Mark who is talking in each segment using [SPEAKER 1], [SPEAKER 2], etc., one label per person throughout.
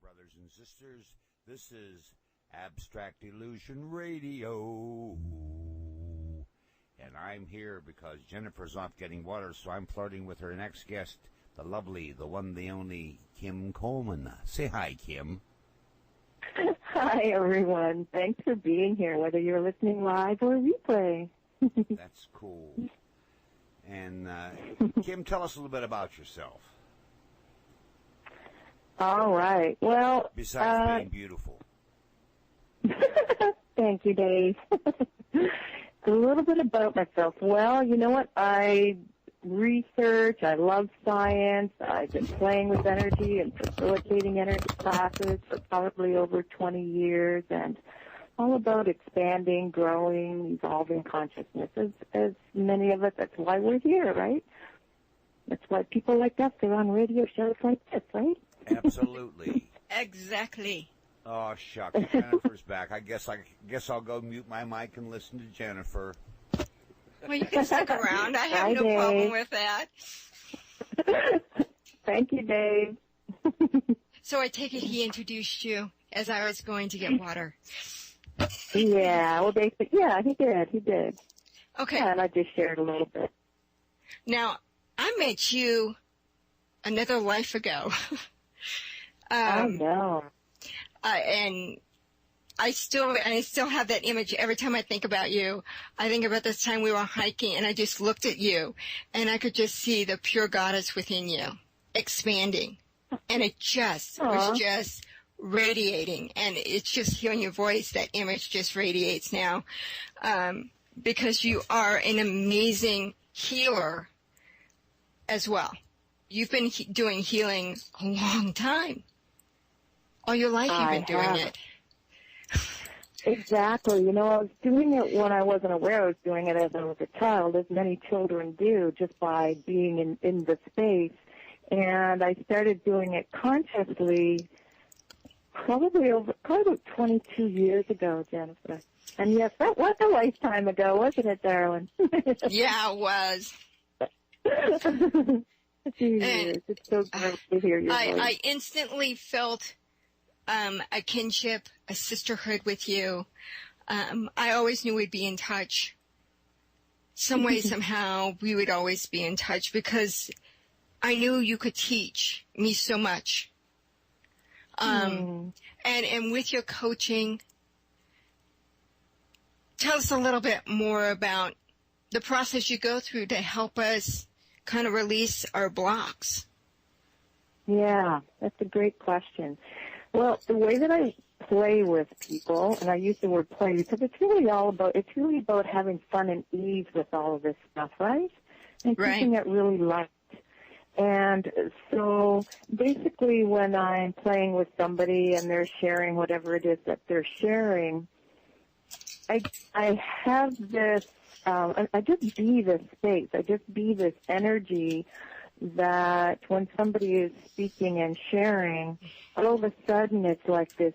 [SPEAKER 1] brothers and sisters. This is Abstract Illusion Radio. And I'm here because Jennifer's off getting water, so I'm flirting with her next guest, the lovely, the one, the only, Kim Coleman. Say hi, Kim.
[SPEAKER 2] Hi, everyone. Thanks for being here, whether you're listening live or replay.
[SPEAKER 1] That's cool. And, Kim, tell us a little bit about yourself.
[SPEAKER 2] All right. Well,
[SPEAKER 1] besides being beautiful.
[SPEAKER 2] Thank you, Dave. A little bit about myself. Well, you know what? I research. I love science. I've been playing with energy and facilitating energy classes for probably over 20 years, and all about expanding, growing, evolving consciousness. As many of us, that's why we're here, right? That's why people like us are on radio shows like this, right?
[SPEAKER 1] Absolutely.
[SPEAKER 3] Exactly.
[SPEAKER 1] Oh, shucks. Jennifer's back. I guess I'll go mute my mic and listen to Jennifer.
[SPEAKER 3] Well, you can stick around. I have no problem with that.
[SPEAKER 2] Thank you, Dave.
[SPEAKER 3] So I take it he introduced you as I was going to get water.
[SPEAKER 2] Yeah, well, yeah, he did.
[SPEAKER 3] Okay.
[SPEAKER 2] Yeah, and I just shared a little bit.
[SPEAKER 3] Now, I met you another life ago.
[SPEAKER 2] Oh, no.
[SPEAKER 3] And I still have that image. Every time I think about you, I think about this time we were hiking, and I just looked at you, and I could just see the pure goddess within you expanding. And it just was just radiating. And it's just hearing your voice, that image just radiates now. Because you are an amazing healer as well. You've been doing healing a long time. All your life you've been doing it.
[SPEAKER 2] Exactly. You know, I was doing it when I wasn't aware I was doing it as I was a child, as many children do, just by being in the space. And I started doing it consciously probably about 22 years ago, Jennifer. And yes, that was a lifetime ago, wasn't it, darling?
[SPEAKER 3] Yeah, it was.
[SPEAKER 2] Jeez, it's so great to hear your voice.
[SPEAKER 3] I instantly felt a kinship, a sisterhood with you. I always knew we'd be in touch. Some way, somehow, we would always be in touch because I knew you could teach me so much. And with your coaching, tell us a little bit more about the process you go through to help us kind of release our blocks.
[SPEAKER 2] Yeah, that's a great question. Well, the way that I play with people, and I use the word play because it's really about having fun and ease with all of this stuff, right? And keeping it really light. And so basically when I'm playing with somebody and they're sharing whatever it is that they're sharing, I have this, I just be this space. I just be this energy that when somebody is speaking and sharing, all of a sudden it's like this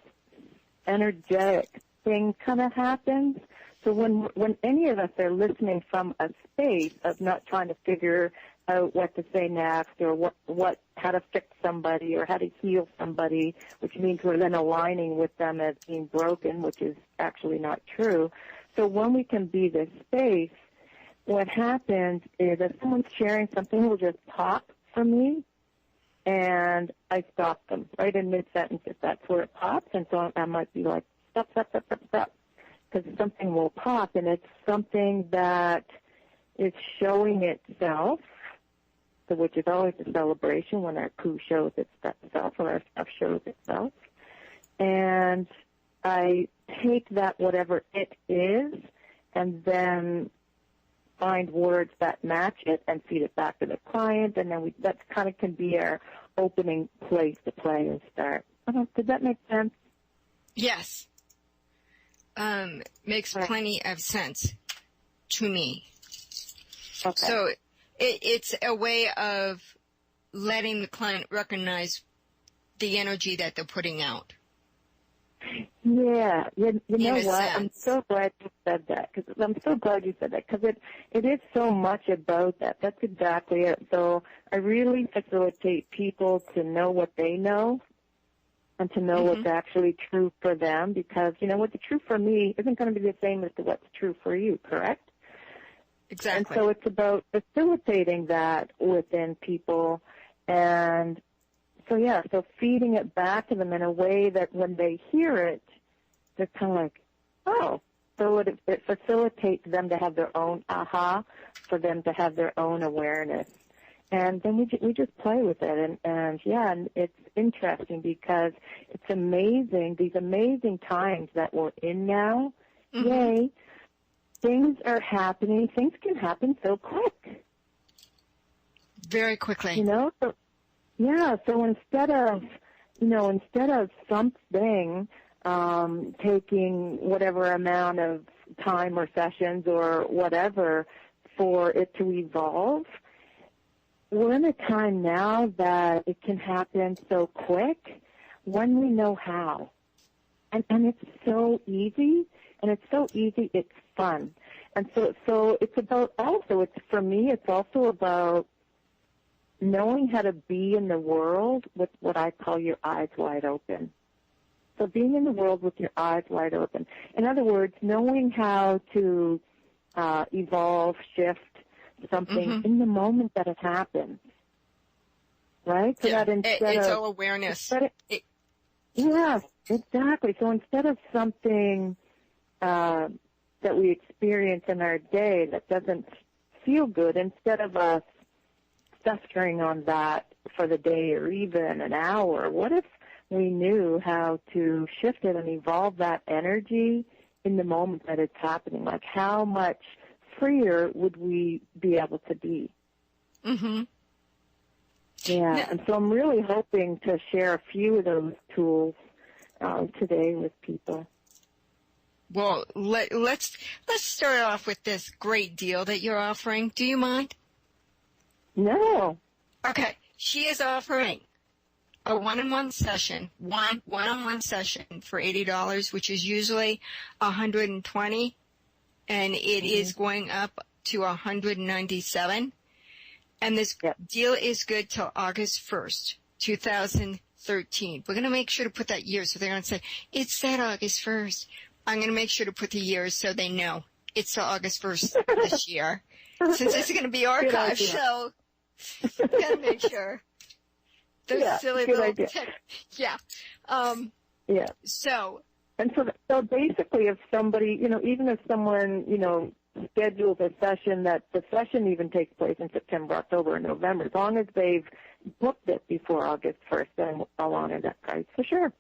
[SPEAKER 2] energetic thing kind of happens. So when any of us are listening from a space of not trying to figure out what to say next or how to fix somebody or how to heal somebody, which means we're then aligning with them as being broken, which is actually not true. So when we can be this space, what happens is if someone's sharing something, it will just pop for me, and I stop them right in mid-sentence if that's where it pops. And so I might be like, stop, because something will pop, and it's something that is showing itself, which is always a celebration when our poo shows itself or our stuff shows itself. And I take that, whatever it is, and then find words that match it and feed it back to the client, and then that kind of can be our opening place to play and start. Did that make sense?
[SPEAKER 3] Yes. Makes plenty of sense to me. Okay. So it's a way of letting the client recognize the energy that they're putting out.
[SPEAKER 2] Yeah, you know what? I'm so glad you said that. Because it is so much about that. That's exactly it. So I really facilitate people to know what they know and to know what's actually true for them, because, what's true for me isn't going to be the same as to what's true for you, correct?
[SPEAKER 3] Exactly.
[SPEAKER 2] And so it's about facilitating that within people, and so feeding it back to them in a way that when they hear it, they're kind of like, oh. So it facilitates them to have their own aha, for them to have their own awareness. And then we just play with it. And it's interesting because it's amazing, these amazing times that we're in now. Yay. Things are happening. Things can happen so quick.
[SPEAKER 3] Very quickly.
[SPEAKER 2] So instead of something taking whatever amount of time or sessions or whatever for it to evolve, we're in a time now that it can happen so quick when we know how. And it's so easy, it's fun. And so it's about for me, it's also about knowing how to be in the world with what I call your eyes wide open. So being in the world with your eyes wide open. In other words, knowing how to evolve, shift something in the moment that it happens. Right? So that
[SPEAKER 3] it's all awareness.
[SPEAKER 2] Yeah, exactly. So instead of something that we experience in our day that doesn't feel good, instead of us festering on that for the day or even an hour, what if we knew how to shift it and evolve that energy in the moment that it's happening? Like, how much freer would we be able to be? Yeah, and so I'm really hoping to share a few of those tools today with people.
[SPEAKER 3] Well, let's start off with this great deal that you're offering. Do you mind?
[SPEAKER 2] No.
[SPEAKER 3] Okay. She is offering a one-on-one session for $80, which is usually $120, and it is going up to $197. And this deal is good till August 1st, 2013. We're going to make sure to put that year, so they're going to say, it's that August 1st. I'm going to make sure to put the years so they know it's till August 1st this year. Since it's going to be archived, so got to make sure. Those silly little So.
[SPEAKER 2] And so basically, if somebody, even if someone, schedules a session, that the session even takes place in September, October, and November, as long as they've booked it before August 1st, then I'll honor that price for sure.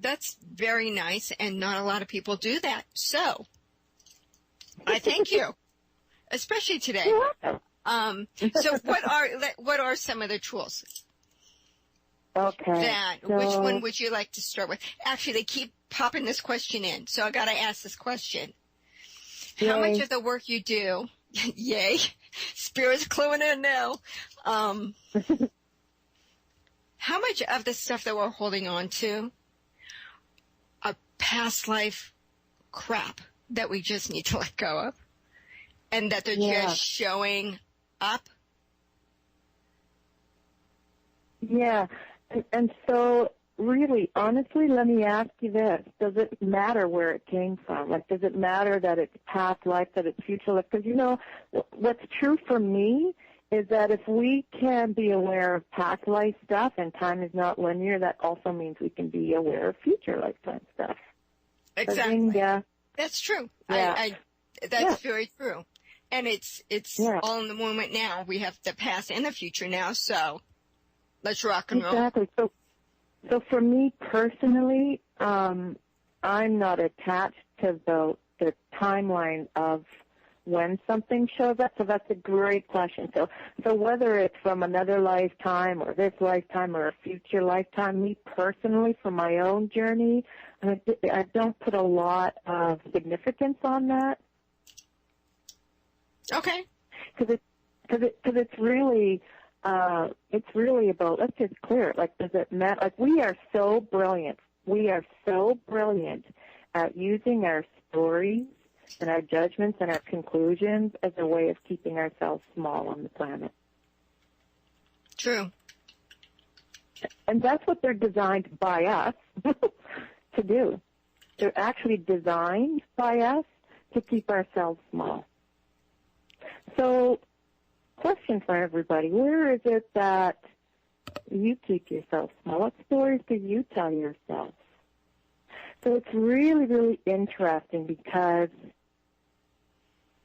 [SPEAKER 3] That's very nice, and not a lot of people do that. So, I thank you, especially today.
[SPEAKER 2] You're welcome.
[SPEAKER 3] So what are some of the tools?
[SPEAKER 2] Okay.
[SPEAKER 3] Which one would you like to start with? Actually, they keep popping this question in, so I got to ask this question.
[SPEAKER 2] Yay.
[SPEAKER 3] How much of the work you do, yay, Spirit's cluing in now, how much of the stuff that we're holding on to are past life crap that we just need to let go of, and that they're just showing up?
[SPEAKER 2] Yeah, and so really, honestly, let me ask you this. Does it matter where it came from? Like, does it matter that it's past life, that it's future life? Because, what's true for me is that if we can be aware of past life stuff and time is not linear, that also means we can be aware of future lifetime stuff.
[SPEAKER 3] Exactly. That's true.
[SPEAKER 2] Yeah.
[SPEAKER 3] That's very true. And it's all in the moment now. We have the past and the future now, so let's rock and roll.
[SPEAKER 2] Exactly. So for me personally, I'm not attached to the timeline of when something shows up. So that's a great question. So whether it's from another lifetime or this lifetime or a future lifetime, me personally, for my own journey, I don't put a lot of significance on that.
[SPEAKER 3] Okay.
[SPEAKER 2] Because it's really about, let's just clear it. Like, does it matter? Like, we are so brilliant. We are so brilliant at using our stories and our judgments and our conclusions as a way of keeping ourselves small on the planet.
[SPEAKER 3] True.
[SPEAKER 2] And that's what they're designed by us to do. They're actually designed by us to keep ourselves small. So, question for everybody, where is it that you keep yourself small? What stories do you tell yourself? So it's really, really interesting because,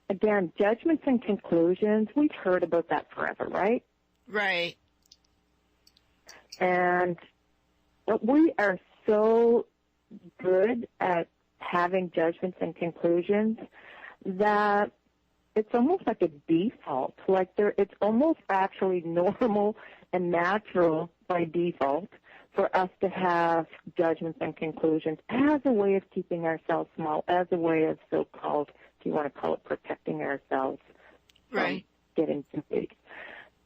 [SPEAKER 2] again, judgments and conclusions, we've heard about that forever, right?
[SPEAKER 3] Right.
[SPEAKER 2] And we are so good at having judgments and conclusions that it's almost like a default. Like it's almost actually normal and natural by default for us to have judgments and conclusions as a way of keeping ourselves small, as a way of so-called, if you want to call it, protecting ourselves from getting too big.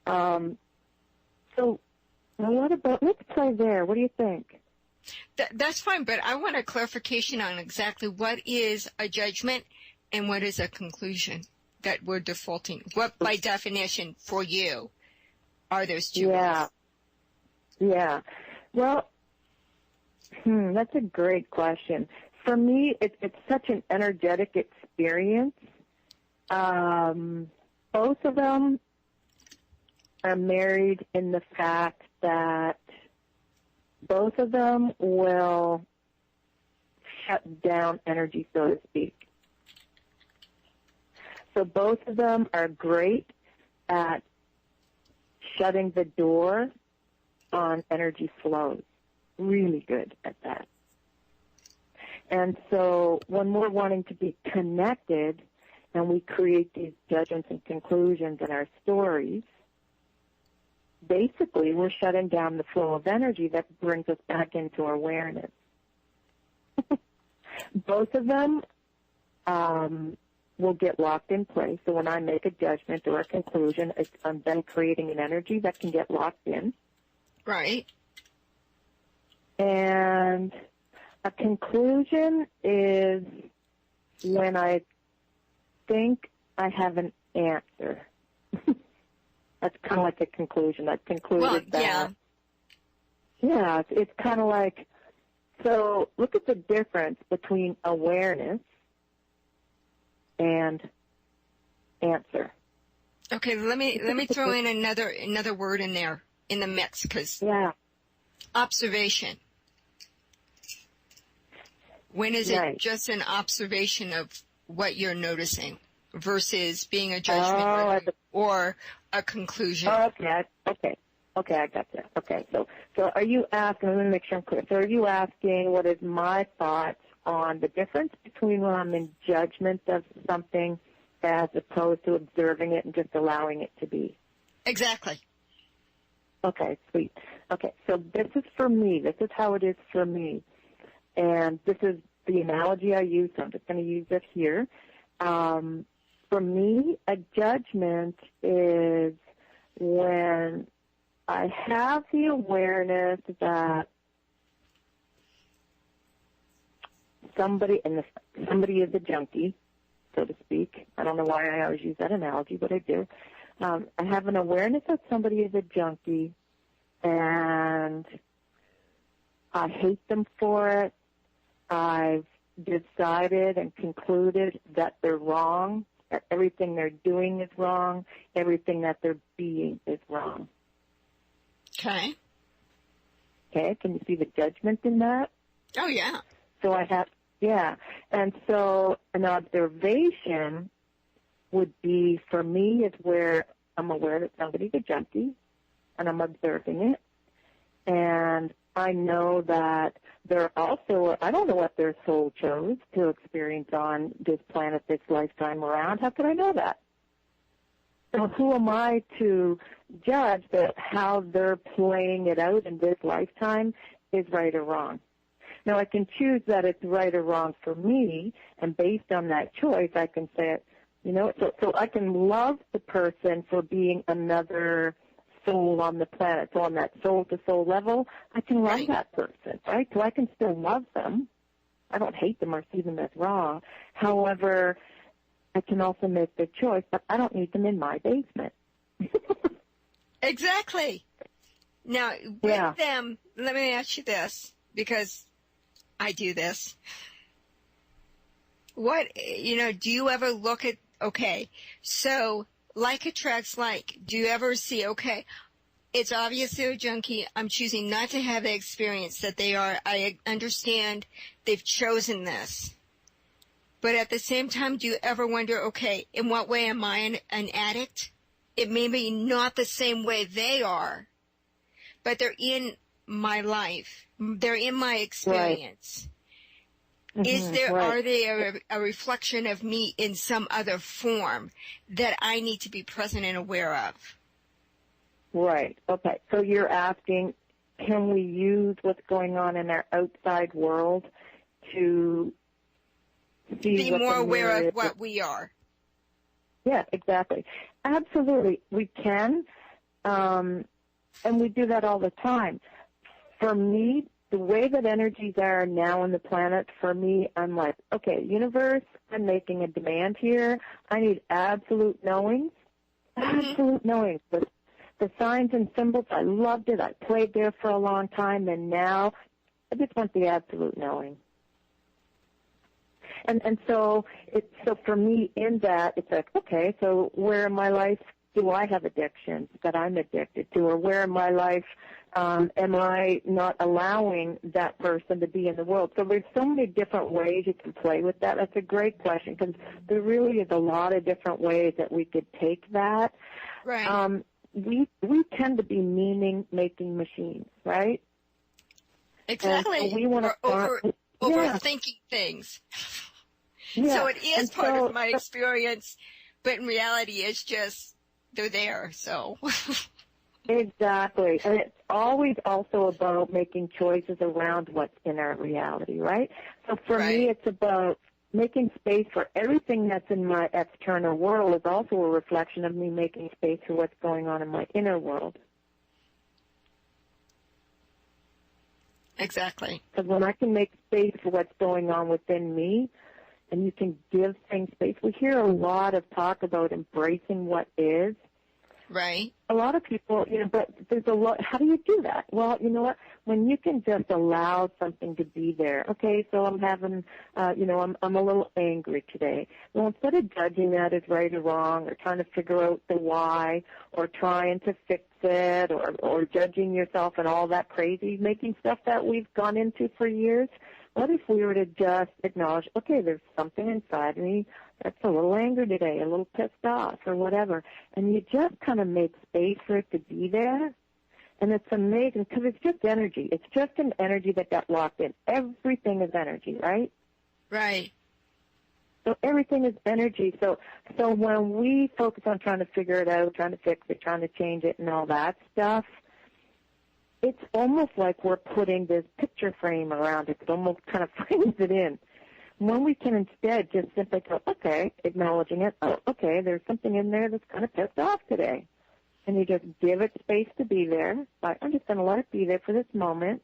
[SPEAKER 2] So what about, let's play there. What do you think?
[SPEAKER 3] That's fine, but I want a clarification on exactly what is a judgment and what is a conclusion that we're defaulting. What, by definition, for you, are those two words?
[SPEAKER 2] Yeah. Well, that's a great question. For me, it's such an energetic experience. Both of them are married in the fact that both of them will shut down energy, so to speak. So both of them are great at shutting the door on energy flows. Really good at that. And so when we're wanting to be connected and we create these judgments and conclusions in our stories, basically we're shutting down the flow of energy that brings us back into awareness. Both of them will get locked in place. So when I make a judgment or a conclusion, I'm then creating an energy that can get locked in.
[SPEAKER 3] Right.
[SPEAKER 2] And a conclusion is when I think I have an answer. That's kind of like a conclusion. I've concluded that. Yeah, it's kind of like, so look at the difference between awareness and answer.
[SPEAKER 3] Okay, let me throw in another word in there in the mix, because observation. When is it just an observation of what you're noticing versus being a judgment or a conclusion?
[SPEAKER 2] Okay, I got that. Okay, so are you asking, let me make sure I'm clear. So are you asking what is my thoughts on the difference between when I'm in judgment of something as opposed to observing it and just allowing it to be?
[SPEAKER 3] Exactly.
[SPEAKER 2] Okay, sweet. Okay, so this is for me. This is how it is for me. And this is the analogy I use, so I'm just going to use it here. For me, a judgment is when I have the awareness that somebody is a junkie, so to speak. I don't know why I always use that analogy, but I do. I have an awareness that somebody is a junkie, and I hate them for it. I've decided and concluded that they're wrong, that everything they're doing is wrong, everything that they're being is wrong.
[SPEAKER 3] Okay.
[SPEAKER 2] Okay, can you see the judgment in that?
[SPEAKER 3] Oh, yeah.
[SPEAKER 2] So and so an observation would be, for me, is where I'm aware that somebody's a junkie, and I'm observing it, and I know that they're also, I don't know what their soul chose to experience on this planet this lifetime around. How could I know that? So who am I to judge that how they're playing it out in this lifetime is right or wrong? Now, I can choose that it's right or wrong for me, and based on that choice, I can say, so I can love the person for being another soul on the planet. So on that soul-to-soul level, I can love that person, right? So I can still love them. I don't hate them or see them as wrong. However, I can also make the choice, but I don't need them in my basement.
[SPEAKER 3] Exactly. Now, with them, let me ask you this, because I do this. What, do you ever look at, okay, so like attracts like, do you ever see, okay, it's obvious they're a junkie. I'm choosing not to have the experience that they are. I understand they've chosen this. But at the same time, do you ever wonder, okay, in what way am I an addict? It may be not the same way they are, but they're in my life. They're in my experience. Right. Are they a reflection of me in some other form that I need to be present and aware of?
[SPEAKER 2] Right. Okay. So you're asking, can we use what's going on in our outside world to be
[SPEAKER 3] more aware of what we are?
[SPEAKER 2] Yeah, exactly. Absolutely. We can. And we do that all the time. For me, the way that energies are now on the planet, for me, I'm like, okay, universe, I'm making a demand here. I need absolute knowings. Absolute knowings. The signs and symbols, I loved it. I played there for a long time, and now I just want the absolute knowing. And so for me in that, it's like, okay, so where in my life do I have addictions that I'm addicted to, or where in my life am I not allowing that person to be in the world? So there's so many different ways you can play with that. That's a great question, because there really is a lot of different ways that we could take that.
[SPEAKER 3] Right.
[SPEAKER 2] We tend to be meaning-making machines, right?
[SPEAKER 3] Exactly.
[SPEAKER 2] And so we want to
[SPEAKER 3] overthinking things.
[SPEAKER 2] Yeah.
[SPEAKER 3] So it is part of my experience, but in reality, it's just they're there. So
[SPEAKER 2] exactly, and it's always also about making choices around what's in our reality, right? So for me, it's about making space for everything that's in my external world is also a reflection of me making space for what's going on in my inner world.
[SPEAKER 3] Exactly.
[SPEAKER 2] Because when I can make space for what's going on within me, and you can give things space, we hear a lot of talk about embracing what is.
[SPEAKER 3] Right.
[SPEAKER 2] A lot of people, but there's a lot. How do you do that? Well, you know what? When you can just allow something to be there. Okay, so I'm having, I'm a little angry today. Well, instead of judging that as right or wrong, or trying to figure out the why, or trying to fix it, or judging yourself and all that crazy making stuff that we've gone into for years, what if we were to just acknowledge, okay, there's something inside me that's a little angry today, a little pissed off, or whatever, and you just kind of make space for it to be there, and it's amazing because it's just energy. It's just an energy that got locked in. Everything is energy, right?
[SPEAKER 3] Right.
[SPEAKER 2] So everything is energy. So when we focus on trying to figure it out, trying to fix it, trying to change it, and all that stuff, it's almost like we're putting this picture frame around it. It almost kind of frames it in. When we can instead just simply go, okay, acknowledging it, oh, okay, there's something in there that's kind of pissed off today. And you just give it space to be there. I'm just going to let it be there for this moment.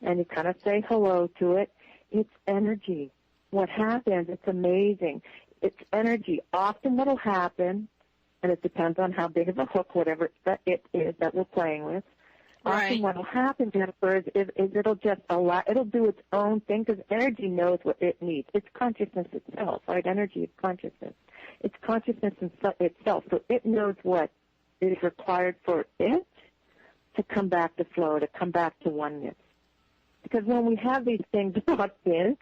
[SPEAKER 2] And you kind of say hello to it. It's energy. What happens, it's amazing. It's energy. Often what will happen, and it depends on how big of a hook, whatever it is that we're playing with, often what will happen, Jennifer, is it'll just it'll do its own thing because energy knows what it needs. It's consciousness itself, right? Energy is consciousness. It's consciousness itself, so it knows what is required for it to come back to flow, to come back to oneness. Because when we have these things locked in,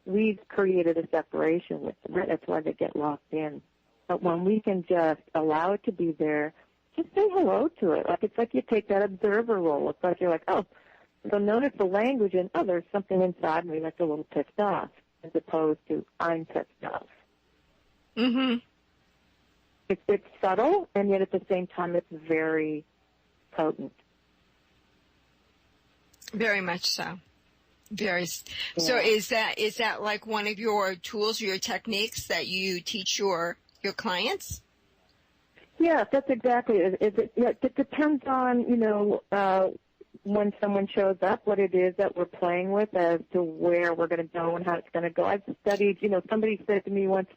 [SPEAKER 2] we've created a separation with them. That's why they get locked in. But when we can just allow it to be there, just say hello to it. Like it's like you take that observer role. It's like you're like, oh, so notice the language and, oh, there's something inside me that's a little pissed off, as opposed to I'm pissed off.
[SPEAKER 3] Mm-hmm.
[SPEAKER 2] It's subtle, and yet at the same time it's very potent.
[SPEAKER 3] Very much so. Very.
[SPEAKER 2] Yeah.
[SPEAKER 3] So is that like one of your tools or your techniques that you teach your clients?
[SPEAKER 2] Yes, that's exactly it. It depends on, when someone shows up, what it is that we're playing with as to where we're going to go and how it's going to go. I've studied, somebody said to me once,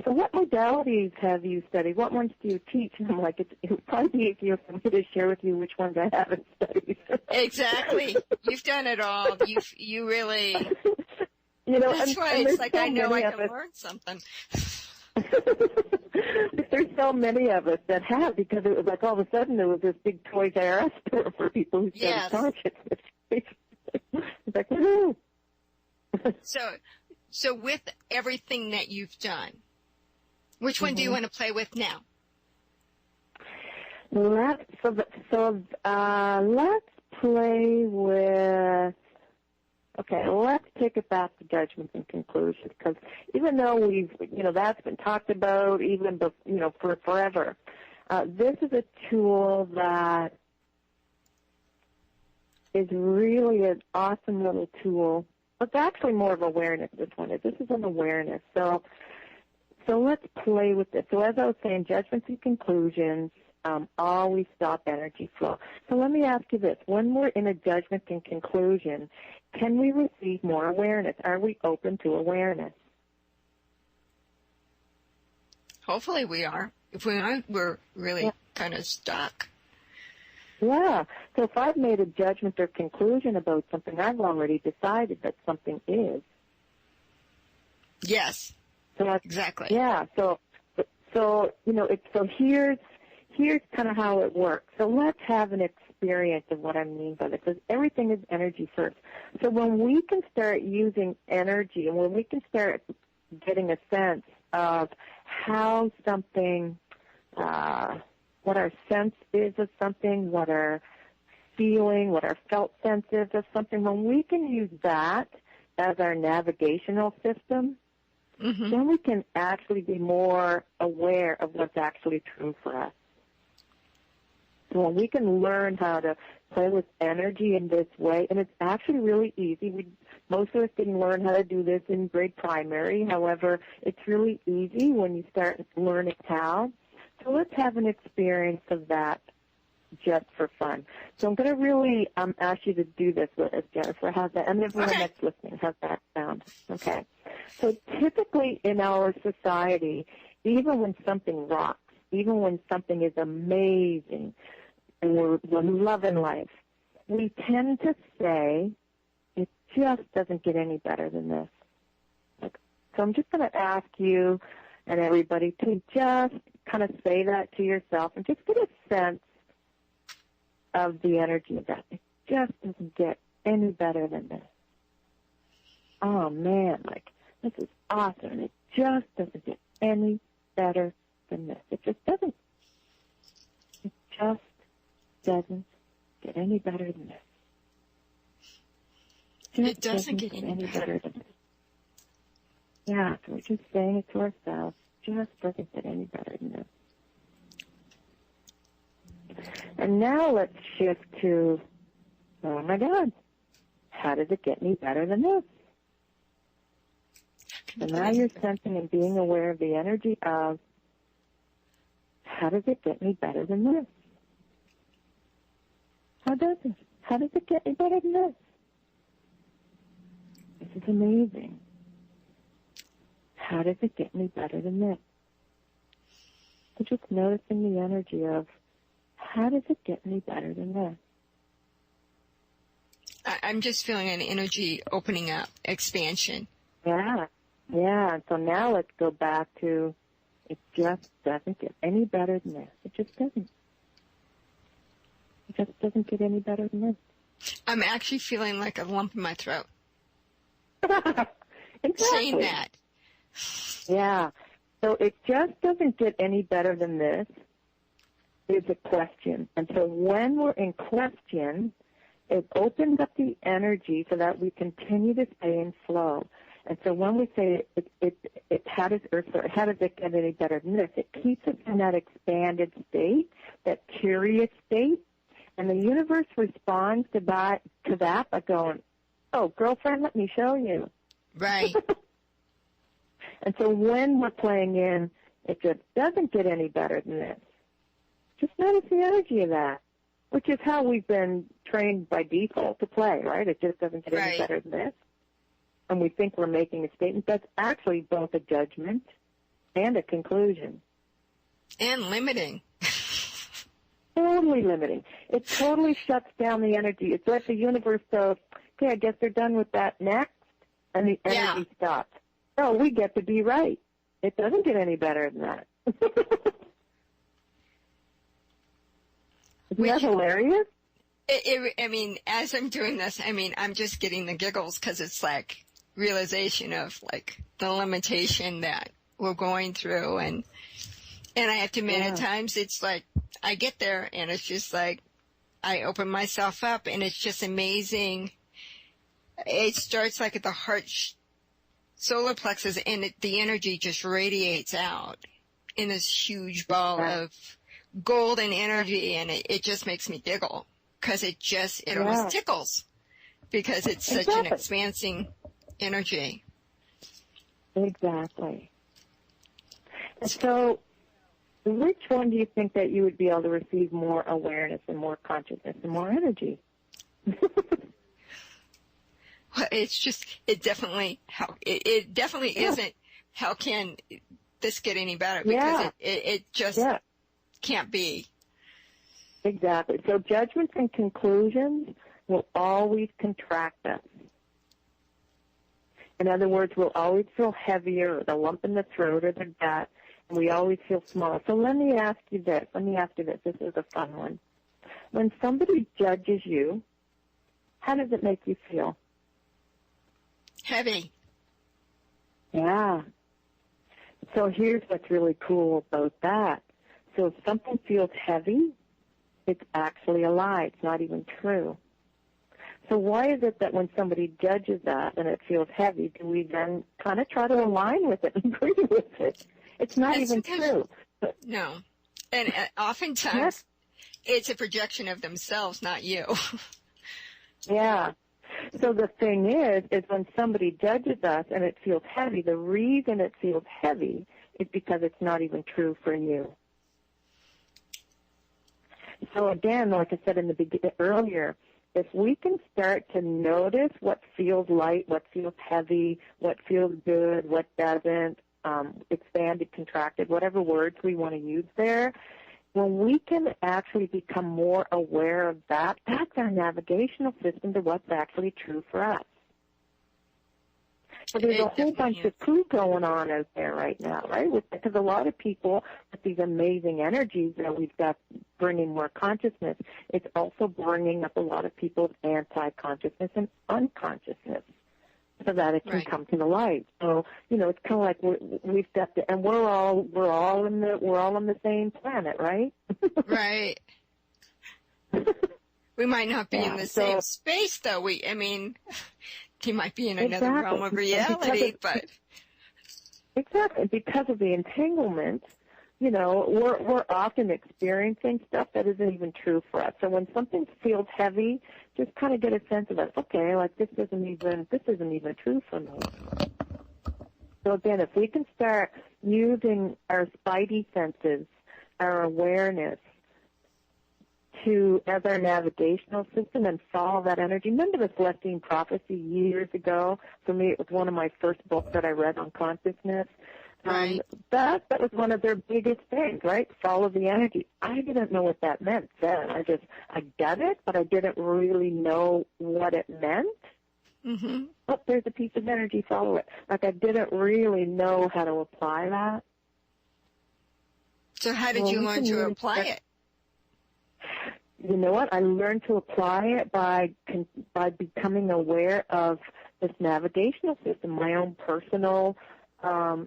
[SPEAKER 2] so what modalities have you studied? What ones do you teach? And I'm like, it would probably be easier for me to share with you which ones I haven't studied.
[SPEAKER 3] Exactly. You've done it all. You really. That's why
[SPEAKER 2] and
[SPEAKER 3] it's like I know I can
[SPEAKER 2] us.
[SPEAKER 3] learn something.
[SPEAKER 2] There's so many of us that have, because it was like all of a sudden there was this big Toys R Us store for people who study consciousness. It's like, woohoo!
[SPEAKER 3] So with everything that you've done, which one do you want to play with now?
[SPEAKER 2] Let's play with. Okay, let's take it back to judgments and conclusions, because even though we've, that's been talked about even, for forever, this is a tool that is really an awesome little tool. It's actually more of awareness, this one is. This is an awareness. So let's play with this. So as I was saying, judgments and conclusions always stop energy flow. So let me ask you this. When we're in a judgment and conclusion, can we receive more awareness? Are we open to awareness?
[SPEAKER 3] Hopefully we are. If we aren't, we're really kind of stuck.
[SPEAKER 2] Yeah. So if I've made a judgment or conclusion about something, I've already decided that something is.
[SPEAKER 3] Yes.
[SPEAKER 2] So
[SPEAKER 3] exactly.
[SPEAKER 2] Yeah. So here's kind of how it works. So let's have an experience of what I mean by this, because everything is energy first. So when we can start using energy, and when we can start getting a sense of how something, what our sense is of something, what our feeling, what our felt sense is of something, when we can use that as our navigational system, then we can actually be more aware of what's actually true for us. So when we can learn how to play with energy in this way, and it's actually really easy. Most of us didn't learn how to do this in grade primary. However, it's really easy when you start learning how. So let's have an experience of that just for fun. So I'm going to really ask you to do this with us, Jennifer. How's that? And everyone that's listening, how's that sound? Okay. So typically in our society, even when something rocks, even when something is amazing, and we're loving life, we tend to say, it just doesn't get any better than this. So I'm just going to ask you and everybody to just kind of say that to yourself and just get a sense of the energy of that. It just doesn't get any better than this. Oh, man, this is awesome. And it just doesn't get any better than this. It just doesn't. It just doesn't get any better than this.
[SPEAKER 3] It doesn't get any better
[SPEAKER 2] than this. Yeah, so we're just saying it to ourselves. Just doesn't get any better than this. And now let's shift to, oh my God, how does it get any better than this? So now you're sensing and being aware of the energy of, how does it get any better than this? How does it? How does it get any better than this? This is amazing. How does it get any better than this? So just noticing the energy of, how does it get any better than this?
[SPEAKER 3] I'm just feeling an energy opening up, expansion.
[SPEAKER 2] Yeah. And so now let's go back to, it just doesn't get any better than this. It just doesn't. It just doesn't get any better than this.
[SPEAKER 3] I'm actually feeling like a lump in my throat.
[SPEAKER 2] Exactly.
[SPEAKER 3] Saying that.
[SPEAKER 2] Yeah. So it just doesn't get any better than this is a question. And so when we're in question, it opens up the energy so that we continue to stay in flow. And so when we say how does it get any better than this? It keeps us in that expanded state, that curious state, and the universe responds to that by going, "Oh, girlfriend, let me show you."
[SPEAKER 3] Right.
[SPEAKER 2] And so when we're playing in, it just doesn't get any better than this. Just notice the energy of that, which is how we've been trained by default to play, right? It just doesn't get any better than this. And we think we're making a statement. That's actually both a judgment and a conclusion.
[SPEAKER 3] And limiting.
[SPEAKER 2] Totally limiting. It totally shuts down the energy. It's like the universe goes, okay, I guess they're done with that next, and the energy stops. No, we get to be right. It doesn't get any better than that. Isn't that hilarious?
[SPEAKER 3] I mean, as I'm doing this, I mean, I'm just getting the giggles because it's like realization of like the limitation that we're going through. And I have to admit, at times it's like I get there and it's just like I open myself up and it's just amazing. It starts like at the heart solar plexus and the energy just radiates out in this huge ball of golden energy, and it just makes me giggle because it almost tickles because it's such an expansing energy.
[SPEAKER 2] Exactly. And so which one do you think that you would be able to receive more awareness and more consciousness and more energy?
[SPEAKER 3] Well, it's just, it definitely isn't, how can this get any better? Because it just can't be.
[SPEAKER 2] Exactly. So judgments and conclusions will always contract us. In other words, we'll always feel heavier, or the lump in the throat or the gut, and we always feel smaller. So let me ask you this. This is a fun one. When somebody judges you, how does it make you feel?
[SPEAKER 3] Heavy.
[SPEAKER 2] Yeah. So here's what's really cool about that. So if something feels heavy, it's actually a lie. It's not even true. So why is it that when somebody judges us and it feels heavy, do we then kind of try to align with it and agree with it? It's not even true.
[SPEAKER 3] No. And oftentimes it's a projection of themselves, not you.
[SPEAKER 2] Yeah. So the thing is when somebody judges us and it feels heavy, the reason it feels heavy is because it's not even true for you. So again, like I said earlier, if we can start to notice what feels light, what feels heavy, what feels good, what doesn't, expanded, contracted, whatever words we want to use there, when we can actually become more aware of that, that's our navigational system to what's actually true for us. So there's a whole bunch of poo going on out there right now, right? Because a lot of people with these amazing energies that we've got bringing more consciousness, it's also bringing up a lot of people's anti-consciousness and unconsciousness so that it can come to the light. So, it's kind of like we've got to, and we're all in the same planet, right?
[SPEAKER 3] Right. We might not be in the same space, though. He might be in another realm of reality, but
[SPEAKER 2] exactly because of the entanglement, we're often experiencing stuff that isn't even true for us. So when something feels heavy, just kind of get a sense of it. Okay, like this isn't even true for me. So again, if we can start using our spidey senses, our awareness, as our navigational system and follow that energy. Remember the Celestine Prophecy years ago? For me, it was one of my first books that I read on consciousness.
[SPEAKER 3] Right.
[SPEAKER 2] That was one of their biggest things, right? Follow the energy. I didn't know what that meant then. I got it, but I didn't really know what it meant.
[SPEAKER 3] Mm-hmm.
[SPEAKER 2] Oh, there's a piece of energy, follow it. Like I didn't really know how to apply that.
[SPEAKER 3] So how did you learn to apply it?
[SPEAKER 2] You know what? I learned to apply it by becoming aware of this navigational system, my own personal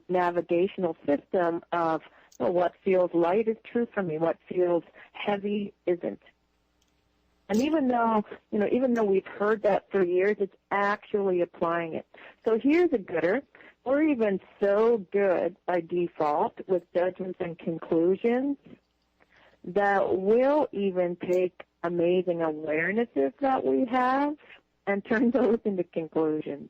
[SPEAKER 2] navigational system of what feels light is true for me, what feels heavy isn't. And even though we've heard that for years, it's actually applying it. So here's a gooder. We're even so good by default with judgments and conclusions that we'll even take amazing awarenesses that we have and turn those into conclusions.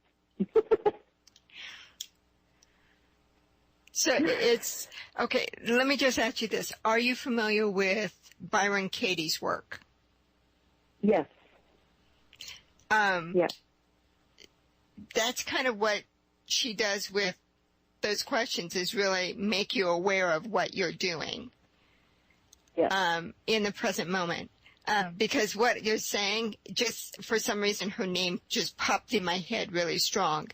[SPEAKER 3] So it's, okay, let me just ask you this. Are you familiar with Byron Katie's work?
[SPEAKER 2] Yes.
[SPEAKER 3] Yes. That's kind of what she does with those questions is really make you aware of what you're doing in the present moment. Because what you're saying, just for some reason, her name just popped in my head really strong.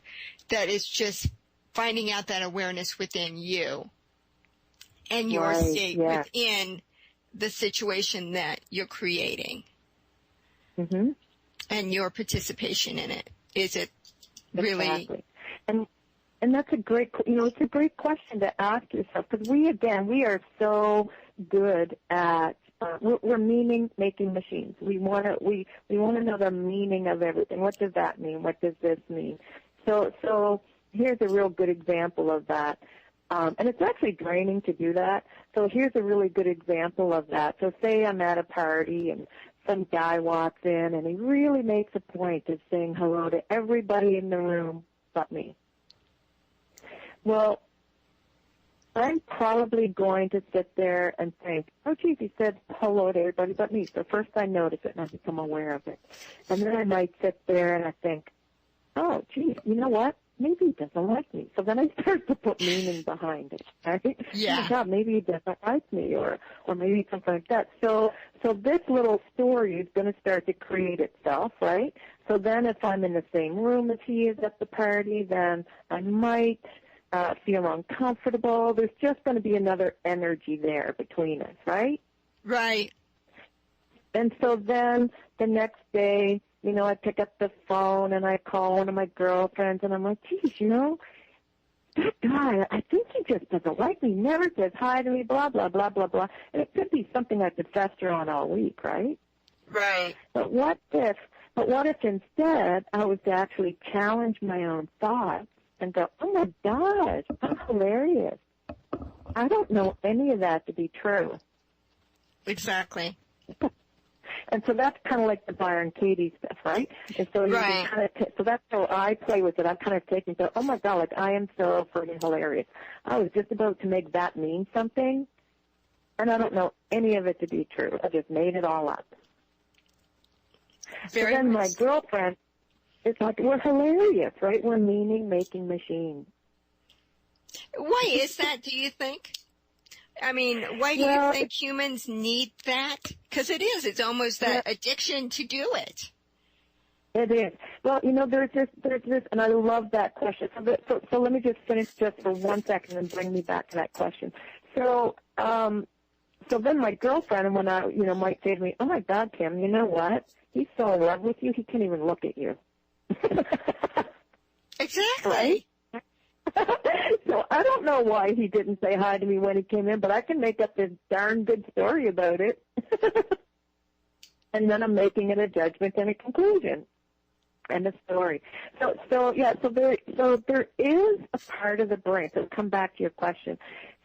[SPEAKER 3] That is just finding out that awareness within you and your state within the situation that you're creating. Mm-hmm. And your participation in it. Is it really?
[SPEAKER 2] Exactly. And that's a great, it's a great question to ask yourself, because we are so good at, we're meaning-making machines. We want to know the meaning of everything. What does that mean? What does this mean? So here's a real good example of that. And it's actually draining to do that. So here's a really good example of that. So say I'm at a party and some guy walks in and he really makes a point of saying hello to everybody in the room but me. Well, I'm probably going to sit there and think, oh, geez, he said hello to everybody but me. So first I notice it and I become aware of it. And then I might sit there and I think, oh, geez, you know what? Maybe he doesn't like me. So then I start to put meaning behind it, right?
[SPEAKER 3] Yeah.
[SPEAKER 2] Oh my God, maybe he doesn't like me, or maybe something like that. So this little story is going to start to create itself, right? So then if I'm in the same room as he is at the party, then I might feel uncomfortable. There's just going to be another energy there between us, right?
[SPEAKER 3] Right.
[SPEAKER 2] And so then the next day, I pick up the phone and I call one of my girlfriends and I'm like, geez, that guy, I think he just doesn't like me, never says hi to me, blah, blah, blah, blah, blah. And it could be something I could fester on all week, right?
[SPEAKER 3] Right.
[SPEAKER 2] But what if instead I was to actually challenge my own thoughts and go, oh my gosh, I'm hilarious. I don't know any of that to be true.
[SPEAKER 3] Exactly.
[SPEAKER 2] And so that's kind of like the Byron Katie stuff, right? And so you
[SPEAKER 3] right.
[SPEAKER 2] kind of so that's how I play with it. I'm kind of taking, oh my God, like I am so freaking hilarious. I was just about to make that mean something, and I don't know any of it to be true. I just made it all up.
[SPEAKER 3] Very
[SPEAKER 2] so then
[SPEAKER 3] nice.
[SPEAKER 2] My girlfriend, it's like, we're hilarious, right? We're meaning-making machines.
[SPEAKER 3] Why is that, do you think? I mean, why do you think humans need that? Because it is. It's almost that addiction to do it.
[SPEAKER 2] It is. Well, there's this, and I love that question. So let me just finish just for 1 second and bring me back to that question. So then my girlfriend, when I, might say to me, oh my God, Kim, you know what? He's so in love with you, he can't even look at you.
[SPEAKER 3] Exactly.
[SPEAKER 2] Right? So I don't know why he didn't say hi to me when he came in, but I can make up this darn good story about it. And then I'm making it a judgment and a conclusion and a story. So there is a part of the brain. So come back to your question.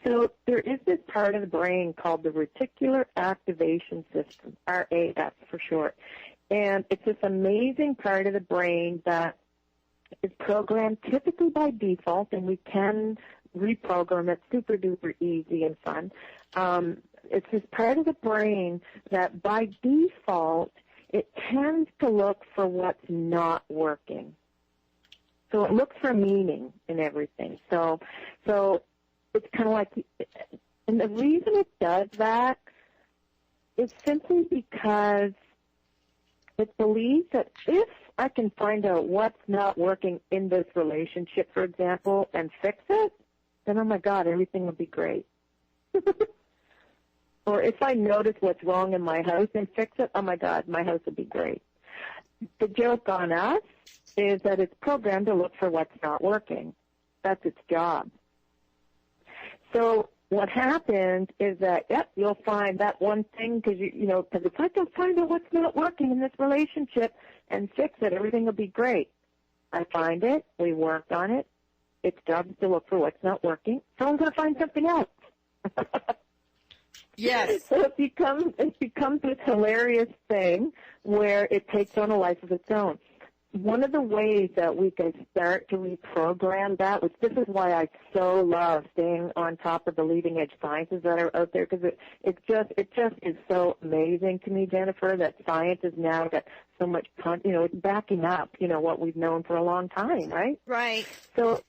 [SPEAKER 2] So there is this part of the brain called the reticular activation system, RAS for short. And it's this amazing part of the brain that is programmed typically by default, and we can reprogram it super duper easy and fun. It's this part of the brain that by default it tends to look for what's not working. So it looks for meaning in everything. So it's kind of like, and the reason it does that is simply because it believes that if I can find out what's not working in this relationship, for example, and fix it, then, oh my God, everything will be great. Or if I notice what's wrong in my house and fix it, oh my God, my house will be great. The joke on us is that it's programmed to look for what's not working. That's its job. So what happens is that, you'll find that one thing because, because if I can find out what's not working in this relationship and fix it, everything will be great. I find it. We worked on it. Its job is to look for what's not working. So I'm going to find something else.
[SPEAKER 3] Yes.
[SPEAKER 2] So it becomes this hilarious thing where it takes on a life of its own. One of the ways that we can start to reprogram that, which this is why I so love staying on top of the leading edge sciences that are out there, because it just is so amazing to me, Jennifer, that science has now got so much, it's backing up, what we've known for a long time, right?
[SPEAKER 3] Right.
[SPEAKER 2] So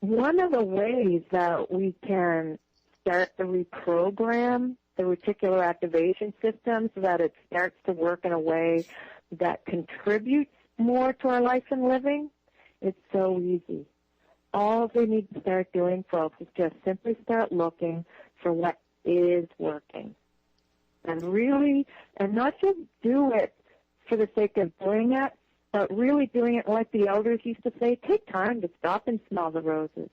[SPEAKER 2] one of the ways that we can start to reprogram the reticular activation system so that it starts to work in a way that contributes more to our life and living, it's so easy. All we need to start doing, folks, is just simply start looking for what is working. And really, and not just do it for the sake of doing it, but really doing it like the elders used to say, take time to stop and smell the roses.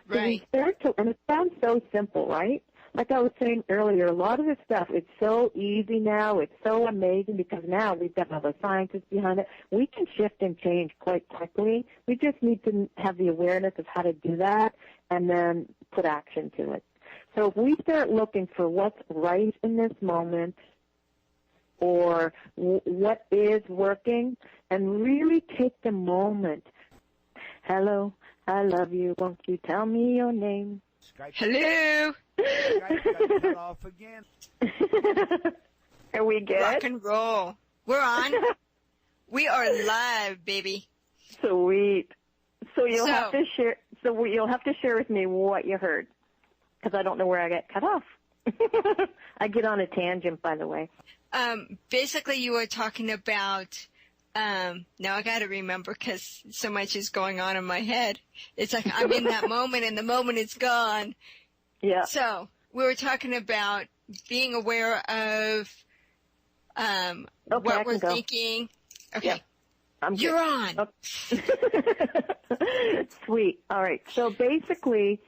[SPEAKER 2] So
[SPEAKER 3] Right.
[SPEAKER 2] we start to, and it sounds so simple, right? Like I was saying earlier, a lot of this stuff, it's so easy now, it's so amazing because now we've got all the scientists behind it. We can shift and change quite quickly. We just need to have the awareness of how to do that and then put action to it. So if we start looking for what's right in this moment or what is working and really take the moment. Hello, I love you. Won't you tell me your name?
[SPEAKER 1] Skype,
[SPEAKER 3] Hello.
[SPEAKER 1] Skype got cut off again.
[SPEAKER 2] Are we good?
[SPEAKER 3] Rock and roll. We're on. We are live, baby.
[SPEAKER 2] Sweet. So you'll
[SPEAKER 3] So-
[SPEAKER 2] have to share. So you'll have to share with me what you heard, because I don't know where I got cut off. I get on a tangent, by the way.
[SPEAKER 3] Basically, you were talking about. Now I got to remember because so much is going on in my head. It's like I'm in that moment, and the moment is gone.
[SPEAKER 2] Yeah.
[SPEAKER 3] So we were talking about being aware of
[SPEAKER 2] Okay,
[SPEAKER 3] what
[SPEAKER 2] I
[SPEAKER 3] we're
[SPEAKER 2] can go.
[SPEAKER 3] thinking. Okay,
[SPEAKER 2] Yeah. I'm good.
[SPEAKER 3] you're on.
[SPEAKER 2] Okay. Sweet. All right. So basically,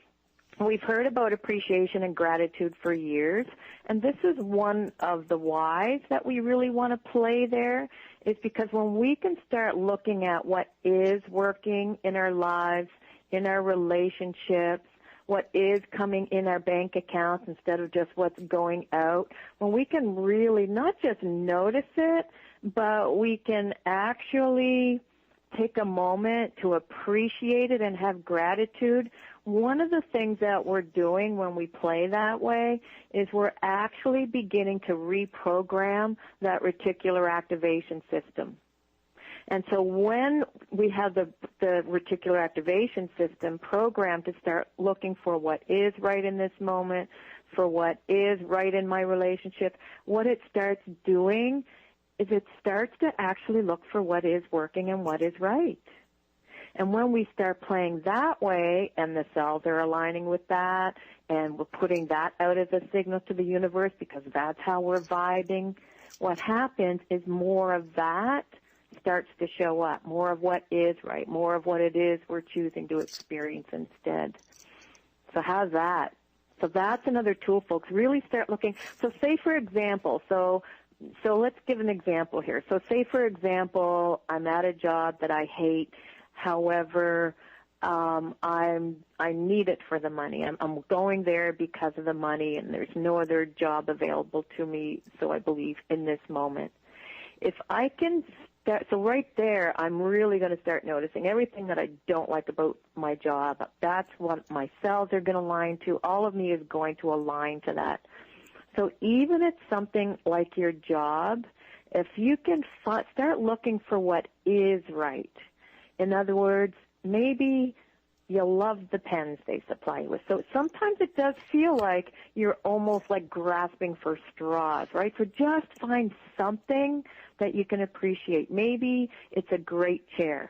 [SPEAKER 2] we've heard about appreciation and gratitude for years, and this is one of the whys that we really want to play there, is because when we can start looking at what is working in our lives, in our relationships, what is coming in our bank accounts instead of just what's going out, when we can really not just notice it, but we can actually take a moment to appreciate it and have gratitude. One of the things that we're doing when we play that way is we're actually beginning to reprogram that reticular activation system. And so when we have the reticular activation system programmed to start looking for what is right in this moment, for what is right in my relationship, what it starts doing is it starts to actually look for what is working and what is right. And when we start playing that way and the cells are aligning with that and we're putting that out as a signal to the universe because that's how we're vibing, what happens is more of that starts to show up, more of what is right, more of what it is we're choosing to experience instead. So how's that? So that's another tool, folks. Really start looking. So say, for example, so let's give an example here. So say, for example, I'm at a job that I hate. However, I need it for the money. I'm going there because of the money, and there's no other job available to me, so I believe, in this moment. If I can start, so right there, I'm really going to start noticing everything that I don't like about my job. That's what my cells are going to align to. All of me is going to align to that. So even at something like your job, if you can start looking for what is right. In other words, maybe you love the pens they supply you with. So sometimes it does feel like you're almost like grasping for straws, right? So just find something that you can appreciate. Maybe it's a great chair.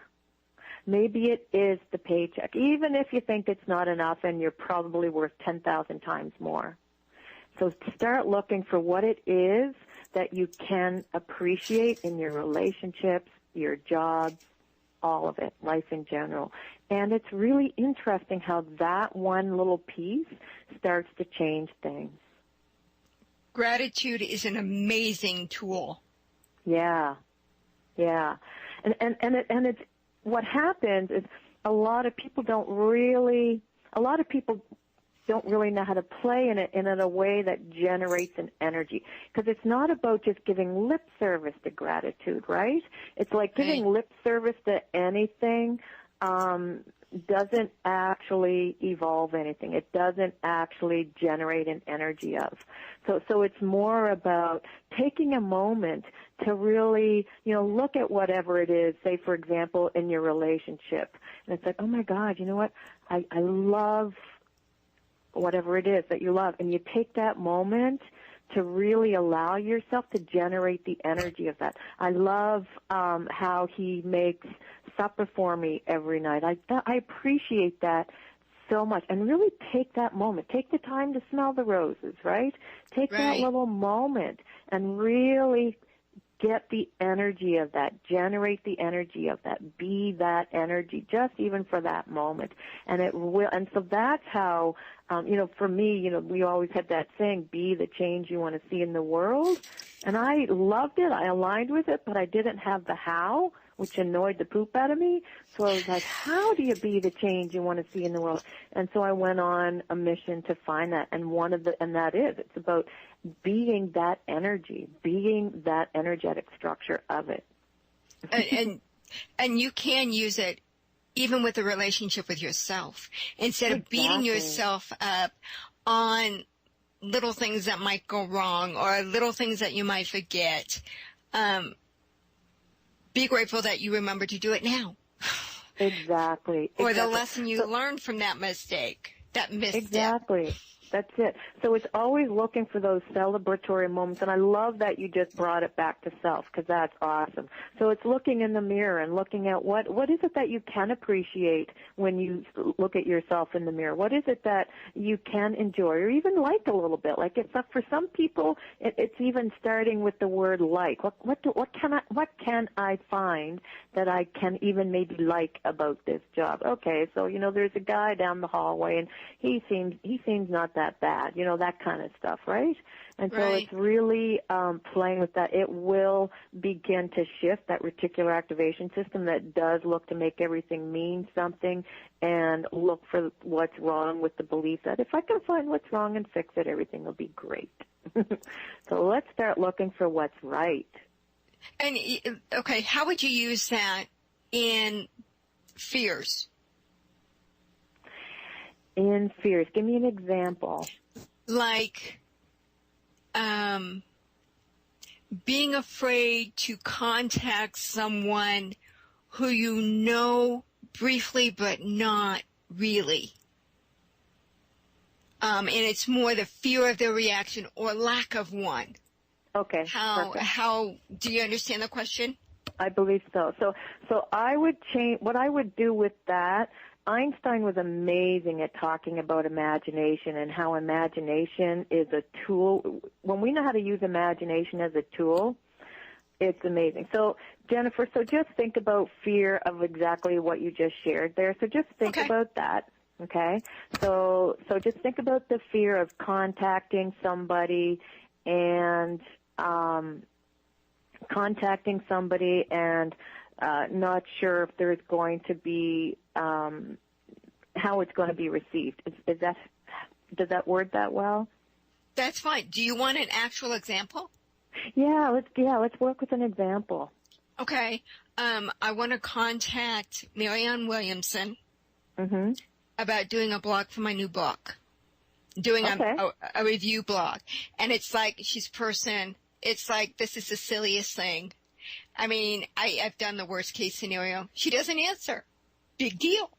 [SPEAKER 2] Maybe it is the paycheck, even if you think it's not enough and you're probably worth 10,000 times more. So start looking for what it is that you can appreciate in your relationships, your jobs, all of it, life in general. And it's really interesting how that one little piece starts to change things.
[SPEAKER 3] Gratitude is an amazing tool.
[SPEAKER 2] Yeah. And it's what happens is a lot of people don't really know how to play in it in a way that generates an energy. Because it's not about just giving lip service to gratitude, right? It's like giving lip service to anything doesn't actually evolve anything. It doesn't actually generate an energy of. So it's more about taking a moment to really, look at whatever it is, say, for example, in your relationship. And it's like, oh, my God, you know what? I love whatever it is that you love. And you take that moment to really allow yourself to generate the energy of that. I love how he makes supper for me every night. I appreciate that so much. And really take that moment. Take the time to smell the roses, right? Take that little moment and really get the energy of that, generate the energy of that, be that energy, just even for that moment. And it will, and so that's how, for me, we always had that saying, be the change you want to see in the world. And I loved it. I aligned with it, but I didn't have the how, which annoyed the poop out of me. So I was like, how do you be the change you want to see in the world? And so I went on a mission to find that. And it's about being that energy, being that energetic structure of it.
[SPEAKER 3] And you can use it even with a relationship with yourself. Instead of beating yourself up on little things that might go wrong or little things that you might forget, be grateful that you remember to do it now.
[SPEAKER 2] Exactly.
[SPEAKER 3] Or the lesson you learned from that mistake, that misstep.
[SPEAKER 2] Exactly. That's it. So it's always looking for those celebratory moments, and I love that you just brought it back to self, because that's awesome. So it's looking in the mirror and looking at what is it that you can appreciate when you look at yourself in the mirror? What is it that you can enjoy or even like a little bit? Like for some people, it's even starting with the word like. What can I find that I can even maybe like about this job? Okay, so there's a guy down the hallway, and he seems not that bad, that kind of stuff, right? And so it's really playing with that. It will begin to shift that reticular activation system that does look to make everything mean something and look for what's wrong with the belief that if I can find what's wrong and fix it, everything will be great. So let's start looking for what's right.
[SPEAKER 3] And, okay, how would you use that in fears?
[SPEAKER 2] In fears. Give me an example.
[SPEAKER 3] Like being afraid to contact someone who you know briefly but not really. And it's more the fear of their reaction or lack of one.
[SPEAKER 2] Okay.
[SPEAKER 3] How do you understand the question?
[SPEAKER 2] I believe so. So I would change what I would do with that. Einstein was amazing at talking about imagination and how imagination is a tool. When we know how to use imagination as a tool, it's amazing. So, Jennifer, just think about fear of exactly what you just shared there. So just think about that, okay? So just think about the fear of contacting somebody and not sure if there's going to be how it's going to be received. Does that word that well?
[SPEAKER 3] That's fine. Do you want an actual example?
[SPEAKER 2] Yeah, let's work with an example.
[SPEAKER 3] Okay. I want to contact Marianne Williamson about doing a blog for my new book, doing a review blog. And it's like it's like, this is the silliest thing. I mean, I've done the worst case scenario. She doesn't answer. Big deal.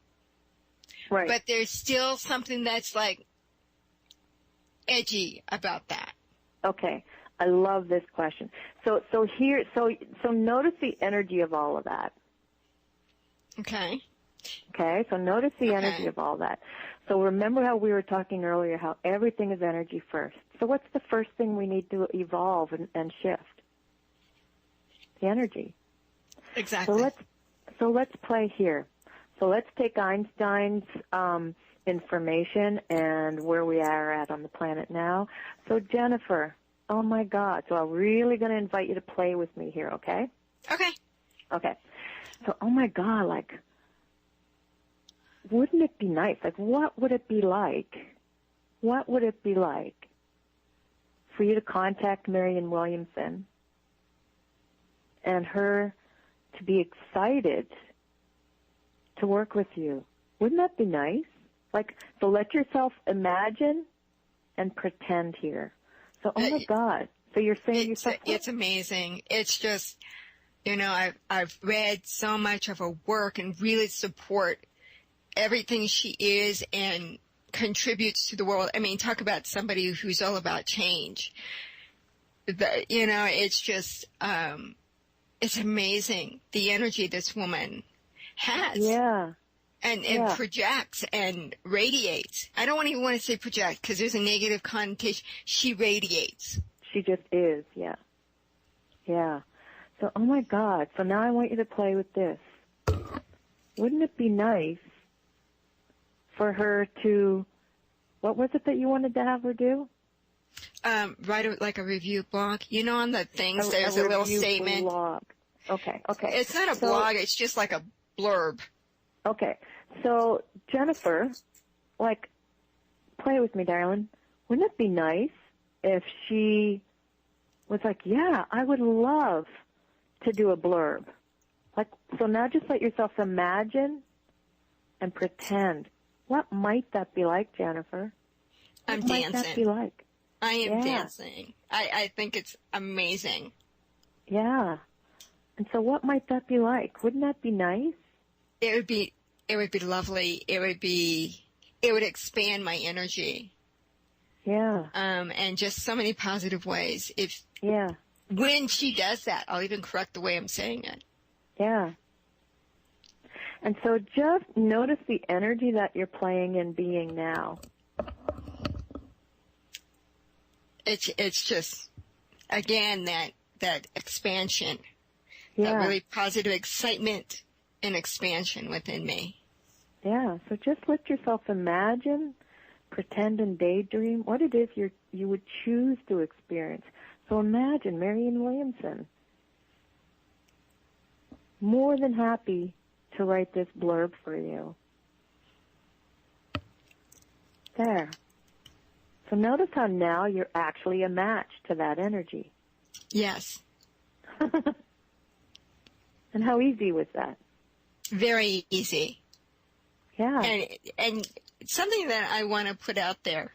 [SPEAKER 2] Right.
[SPEAKER 3] But there's still something that's like edgy about that.
[SPEAKER 2] Okay. I love this question. So notice the energy of all of that.
[SPEAKER 3] Okay.
[SPEAKER 2] Okay. So notice the energy of all that. So remember how we were talking earlier, how everything is energy first. So what's the first thing we need to evolve and shift? The energy.
[SPEAKER 3] Exactly.
[SPEAKER 2] So let's play here. So let's take Einstein's information and where we are at on the planet now. So Jennifer, oh my God. So I'm really going to invite you to play with me here, okay?
[SPEAKER 3] Okay.
[SPEAKER 2] Okay. So, oh my God, like, wouldn't it be nice? Like, what would it be like? What would it be like for you to contact Marianne Williamson and her to be excited to work with you? Wouldn't that be nice? Like, so let yourself imagine and pretend here. So, oh my God. So you're saying
[SPEAKER 3] it's amazing. It's just, you know, I've read so much of her work and really support everything she is and contributes to the world. I mean, talk about somebody who's all about change. You know, it's just, it's amazing the energy this woman has.
[SPEAKER 2] Yeah.
[SPEAKER 3] And projects and radiates. I don't even want to say project because there's a negative connotation. She radiates.
[SPEAKER 2] She just is, yeah. Yeah. So, oh my God. So now I want you to play with this. Wouldn't it be nice for her to, what was it that you wanted to have her do?
[SPEAKER 3] Write like a review blog. You know, on the things, there's a little statement.
[SPEAKER 2] Blog. Okay.
[SPEAKER 3] It's not a blog. It's just like a blurb.
[SPEAKER 2] Okay. So, Jennifer, like, play with me, darling. Wouldn't it be nice if she was like, yeah, I would love to do a blurb. Like, so now just let yourself imagine and pretend. What might that be like, Jennifer?
[SPEAKER 3] I'm
[SPEAKER 2] what
[SPEAKER 3] dancing.
[SPEAKER 2] Might that be like?
[SPEAKER 3] I am dancing. I think it's amazing.
[SPEAKER 2] Yeah. And so what might that be like? Wouldn't that be nice?
[SPEAKER 3] It would be lovely. It would expand my energy.
[SPEAKER 2] Yeah.
[SPEAKER 3] And just so many positive ways.
[SPEAKER 2] Yeah.
[SPEAKER 3] When she does that, I'll even correct the way I'm saying it.
[SPEAKER 2] Yeah. And so just notice the energy that you're playing and being now.
[SPEAKER 3] It's just, again, that expansion,
[SPEAKER 2] yeah.
[SPEAKER 3] that really positive excitement and expansion within me.
[SPEAKER 2] Yeah. So just let yourself imagine, pretend, and daydream what it is you would choose to experience. So imagine Marianne Williamson, more than happy to write this blurb for you. There. So notice how now you're actually a match to that energy.
[SPEAKER 3] Yes.
[SPEAKER 2] And how easy was that?
[SPEAKER 3] Very easy.
[SPEAKER 2] Yeah.
[SPEAKER 3] And something that I want to put out there,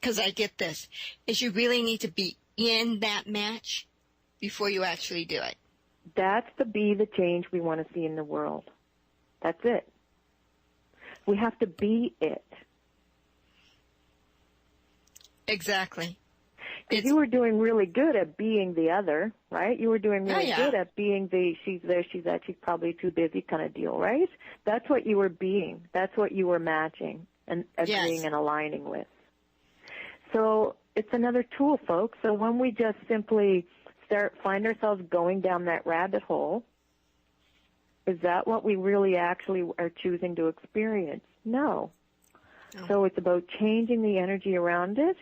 [SPEAKER 3] because I get this, is you really need to be in that match before you actually do it.
[SPEAKER 2] That's the change we want to see in the world. That's it. We have to be it.
[SPEAKER 3] Exactly.
[SPEAKER 2] Because you were doing really good at being the other, right? You were doing really good at being the she's there, she's that, she's probably too busy kind of deal, right? That's what you were being. That's what you were matching and agreeing and aligning with. So it's another tool, folks. So when we just simply find ourselves going down that rabbit hole, is that what we really actually are choosing to experience? No. So it's about changing the energy around it.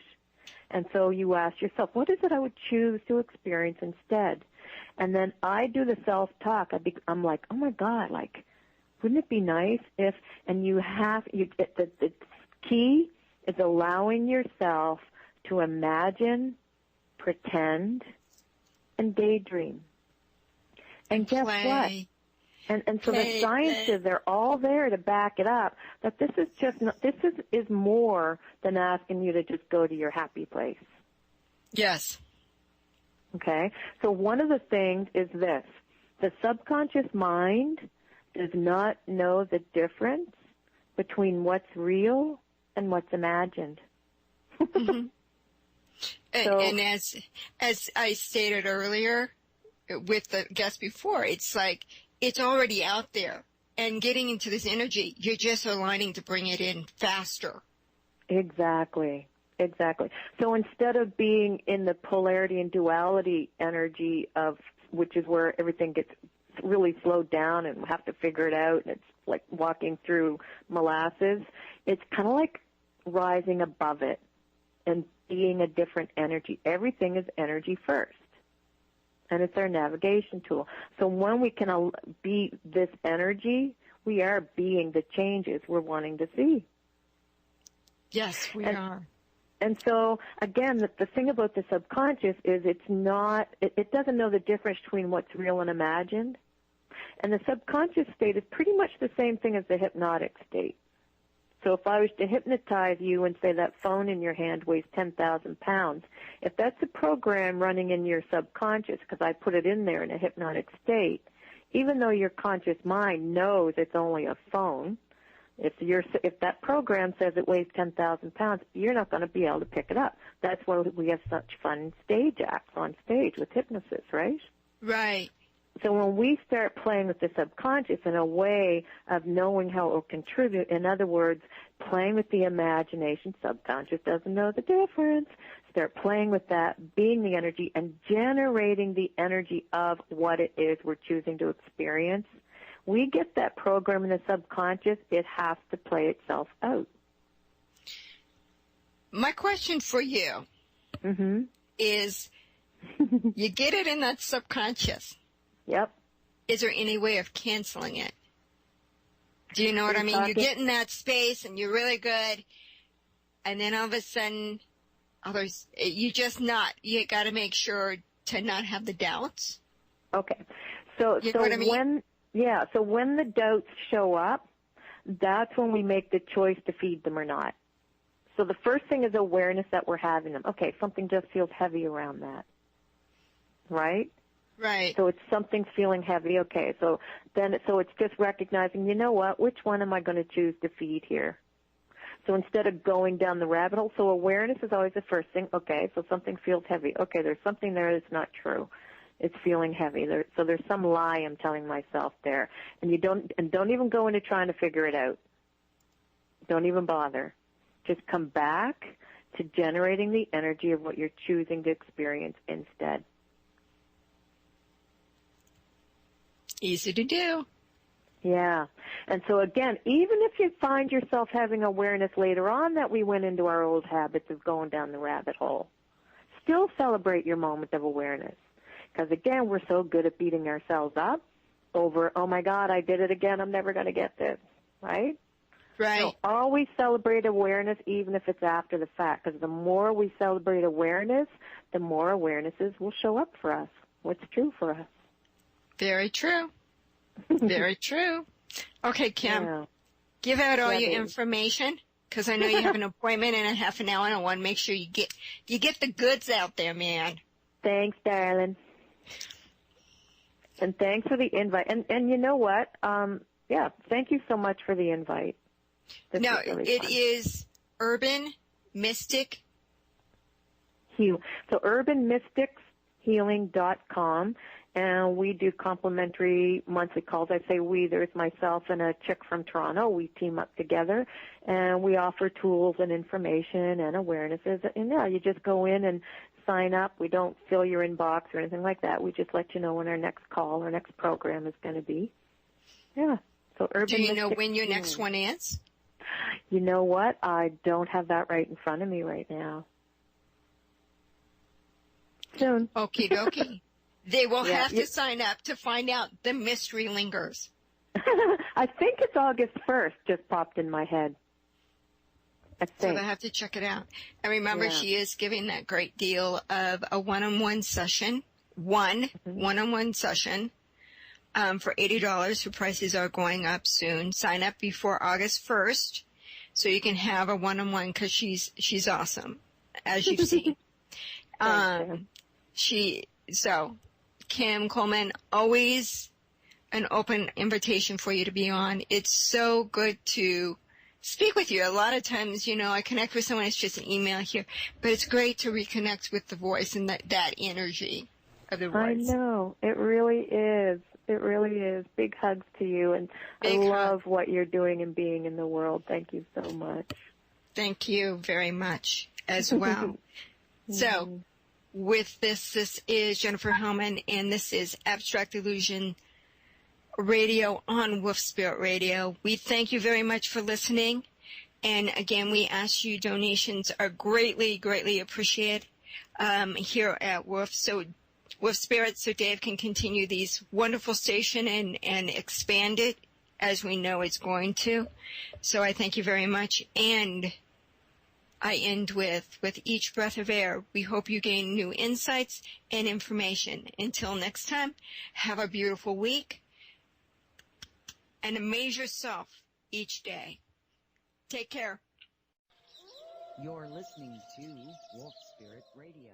[SPEAKER 2] And so you ask yourself, what is it I would choose to experience instead? And then I do the self-talk. I'm like, oh my God, like, wouldn't it be nice if, and the key is allowing yourself to imagine, pretend, and daydream. And guess what? And so the sciences are all there to back it up. But this is more than asking you to just go to your happy place.
[SPEAKER 3] Yes.
[SPEAKER 2] Okay? So one of the things is this. The subconscious mind does not know the difference between what's real and what's imagined.
[SPEAKER 3] Mm-hmm. And as I stated earlier with the guest before, it's like it's already out there. And getting into this energy, you're just aligning to bring it in faster.
[SPEAKER 2] Exactly. So instead of being in the polarity and duality energy of, which is where everything gets really slowed down and we have to figure it out, and it's like walking through molasses, it's kind of like rising above it and being a different energy. Everything is energy first. And it's our navigation tool. So when we can be this energy, we are being the changes we're wanting to see.
[SPEAKER 3] Yes, we are.
[SPEAKER 2] And so, again, the thing about the subconscious is it doesn't know the difference between what's real and imagined. And the subconscious state is pretty much the same thing as the hypnotic state. So if I was to hypnotize you and say that phone in your hand weighs 10,000 pounds, if that's a program running in your subconscious, because I put it in there in a hypnotic state, even though your conscious mind knows it's only a phone, if that program says it weighs 10,000 pounds, you're not going to be able to pick it up. That's why we have such fun stage acts on stage with hypnosis, right?
[SPEAKER 3] Right.
[SPEAKER 2] So when we start playing with the subconscious in a way of knowing how it will contribute, in other words, playing with the imagination, subconscious doesn't know the difference. Start playing with that, being the energy, and generating the energy of what it is we're choosing to experience. We get that program in the subconscious, it has to play itself out.
[SPEAKER 3] My question for you is, you get it in that subconscious.
[SPEAKER 2] Yep.
[SPEAKER 3] Is there any way of canceling it? Do you know what I mean? You get in that space and you're really good, and then all of a sudden, you got to make sure to not have the doubts.
[SPEAKER 2] Okay. So
[SPEAKER 3] what I mean?
[SPEAKER 2] when the doubts show up, that's when we make the choice to feed them or not. So the first thing is awareness that we're having them. Okay, something just feels heavy around that. Right?
[SPEAKER 3] Right.
[SPEAKER 2] So it's something feeling heavy. Okay, so it's just recognizing, you know what, which one am I going to choose to feed here? So instead of going down the rabbit hole, so awareness is always the first thing. Okay, so something feels heavy. Okay, there's something there that's not true. It's feeling heavy. So there's some lie I'm telling myself there. And don't even go into trying to figure it out. Don't even bother. Just come back to generating the energy of what you're choosing to experience instead.
[SPEAKER 3] Easy to do.
[SPEAKER 2] Yeah. And so again, even if you find yourself having awareness later on that we went into our old habits of going down the rabbit hole, still celebrate your moment of awareness. Because again, we're so good at beating ourselves up over, oh my God, I did it again, I'm never going to get this, right?
[SPEAKER 3] Right.
[SPEAKER 2] So always celebrate awareness, even if it's after the fact, because the more we celebrate awareness, the more awarenesses will show up for us, what's true for us.
[SPEAKER 3] Very true. Very true. Okay, Kim, give out all your information, because I know you have an appointment in a half an hour, and I want to make sure you get the goods out there, man. Thanks, darling. And thanks for the invite. And you know what? Thank you so much for the invite. No, it is Urban Mystic.
[SPEAKER 2] So urbanmysticshealing.com. And we do complimentary monthly calls. I say we, there's myself and a chick from Toronto. We team up together, and we offer tools and information and awarenesses. And you just go in and sign up. We don't fill your inbox or anything like that. We just let you know when our next call or next program is going to be. Yeah. So Urban
[SPEAKER 3] Do you know
[SPEAKER 2] Mystic
[SPEAKER 3] when your
[SPEAKER 2] Healing.
[SPEAKER 3] next one is?
[SPEAKER 2] You know what? I don't have that right in front of me right now. Soon.
[SPEAKER 3] Okie dokie. They will have to sign up to find out the mystery lingers.
[SPEAKER 2] I think it's August 1st, just popped in my head. I think.
[SPEAKER 3] So they have to check it out. And remember, she is giving that great deal of a one-on-one session, one-on-one session for $80. Her prices are going up soon. Sign up before August 1st so you can have a one-on-one, because she's awesome, as you've seen. Kim Coleman, always an open invitation for you to be on. It's so good to speak with you. A lot of times, I connect with someone, it's just an email here, but it's great to reconnect with the voice and that energy of the voice.
[SPEAKER 2] I know. It really is. It really is. Big hugs to you, and I love what you're doing and being in the world. Thank you so much.
[SPEAKER 3] Thank you very much as well. So, with this is Jennifer Hillman, and this is Abstract Illusion Radio on Wolf Spirit Radio. We thank you very much for listening. And again, we ask you, donations are greatly, greatly appreciated here at Wolf Spirit, so Dave can continue these wonderful station and expand it as we know it's going to. So I thank you very much. And I end with each breath of air, we hope you gain new insights and information. Until next time, have a beautiful week and amaze yourself each day. Take care.
[SPEAKER 4] You're listening to Wolf Spirit Radio.